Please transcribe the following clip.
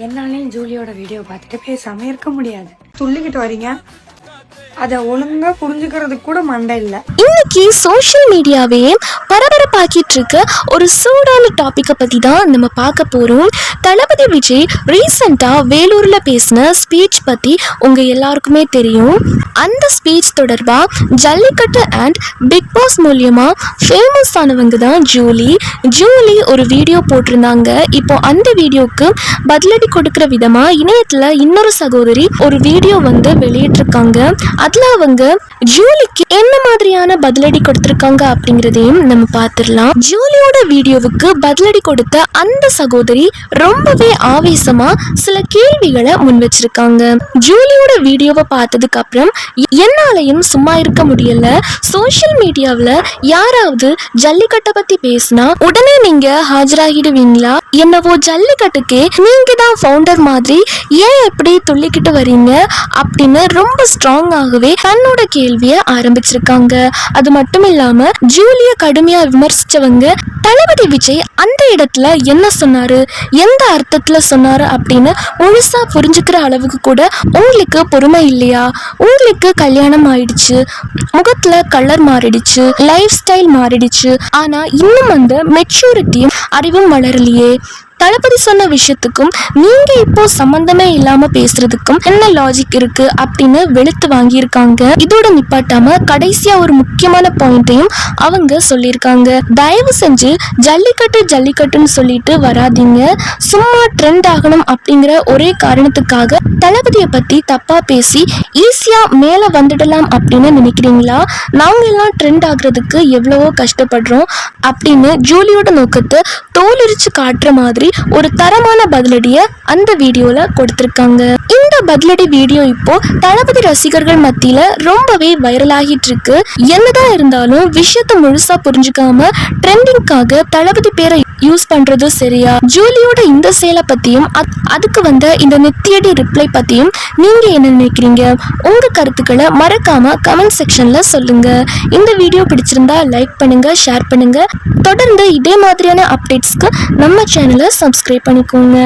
என்னாலையும் ஜூலியோட வீடியோ பார்த்துட்டு பேசாம இருக்க முடியாது. துள்ளிக்கிட்டு வரீங்க, அதை ஒழுங்கா புரிஞ்சுக்கிறதுக்கு கூட மண்டை இல்லை. இன்னைக்கு சோஷியல் மீடியாவே பரபரப்பாக்கிட்டு இருக்க ஒரு சூடான டாபிக்கை பற்றி தான் நம்ம பார்க்க போகிறோம். தளபதி விஜய் ரீசெண்டாக வேலூரில் பேசின ஸ்பீச் பற்றி உங்கள் எல்லாருக்குமே தெரியும். அந்த ஸ்பீச் தொடர்பாக ஜல்லிக்கட்டு அண்ட் பிக் பாஸ் மூலியமாக ஃபேமஸ் ஆனவங்க தான் ஜூலி ஒரு வீடியோ போட்டிருந்தாங்க. இப்போ அந்த வீடியோவுக்கு பதிலடி கொடுக்குற விதமாக இணையத்தில் இன்னொரு சகோதரி ஒரு வீடியோ வெளியிட்டிருக்காங்க. அதில் அவங்க ஜூலிக்கு என்ன மாதிரியான பதிலடி கொடுத்திருக்காங்க அப்படிங்கிறதையும் நம்ம பார்த்துடலாம். ஜூலியோட வீடியோவுக்கு பதிலடி கொடுத்த அந்த சகோதரி ரொம்பவே ஆவேசமா சில கேள்விகளை முன் வச்சிருக்காங்க. ஜூலியோட வீடியோவை பார்த்ததுக்கு அப்புறம் என்னாலையும் சும்மா இருக்க முடியல. சோஷியல் மீடியாவில் யாராவது ஜல்லிக்கட்டை பத்தி பேசினா உடனே நீங்க ஆஜராகிடுவீங்களா? என்னவோ ஜல்லிக்கட்டுக்கே நீங்க தான் ஃபவுண்டர் மாதிரி ஏன் எப்படி துள்ளிக்கிட்டு வரீங்க அப்படின்னு ரொம்ப ஸ்ட்ராங்காகவே தன்னோட கேள்வியை ஆரம்பிச்சிருக்காங்க. அது மட்டும் இல்லாம ஜூலிய கடுமையா விமர்சிச்சவங்க தளபதி விஜய் அந்த இடத்துல என்ன சொன்னாரு, எந்த அர்த்தத்துல சொன்னாரு அப்படின்னு முழுசா புரிஞ்சுக்கிற அளவுக்கு கூட உங்களுக்கு பொறுமை இல்லையா? உங்களுக்கு கல்யாணம் ஆயிடுச்சு, முகத்துல கலர் மாறிடுச்சு, லைஃப் ஸ்டைல் மாறிடுச்சு, ஆனா இன்னும் அந்த மெச்சூரிட்டியும் அறிவும் வளரலையே. தளபதி சொன்ன விஷயத்துக்கும் நீங்க இப்போ சம்பந்தமே இல்லாம பேசுறதுக்கும் என்ன லாஜிக் இருக்கு அப்படின்னு வெளுத்து வாங்கியிருக்காங்க. இதோட நிப்பாட்டாம கடைசியா ஒரு முக்கியமான பாயிண்டையும் அவங்க சொல்லியிருக்காங்க. தயவு செஞ்சு ஜல்லிக்கட்டுன்னு சொல்லிட்டு வராதீங்க. சும்மா ட்ரெண்ட் ஆகணும் அப்படிங்கிற ஒரே காரணத்துக்காக தளபதியை பத்தி தப்பா பேசி ஈஸியா மேல வந்துடலாம் அப்படின்னு நினைக்கிறீங்களா? நாங்க எல்லாம் ட்ரெண்ட் ஆகுறதுக்கு எவ்வளவோ கஷ்டப்படுறோம் அப்படின்னு ஜூலியோட நோக்கத்தை தோலுரிச்சு காட்டுற மாதிரி ஒரு தரமான பதிலடியை அந்த வீடியோல கொடுத்திருக்காங்க. இந்த பதிலடி வீடியோ இப்போ தளபதி ரசிகர்கள் மத்தியில ரொம்பவே வைரல் ஆகிட்டு இருக்கு. என்னதான் இருந்தாலும் விஷயத்தை முழுசா புரிஞ்சுக்காம ட்ரெண்டிங்காக தளபதி பேரை யூஸ் பண்றது சரியா? ஜூலியோட இந்த செயலை பத்தியும் அதுக்கு வந்த இந்த நெத்தியடி ரிப்ளை பத்தியும் நீங்க என்ன நினைக்கிறீங்க? உங்க கருத்துக்களை மறக்காம கமெண்ட் செக்ஷன்ல சொல்லுங்க. இந்த வீடியோ பிடிச்சிருந்தா லைக் பண்ணுங்க, ஷேர் பண்ணுங்க. தொடர்ந்து இதே மாதிரியான அப்டேட்ஸ்க்கு நம்ம சேனலை சப்ஸ்கிரைப் பண்ணிக்கோங்க.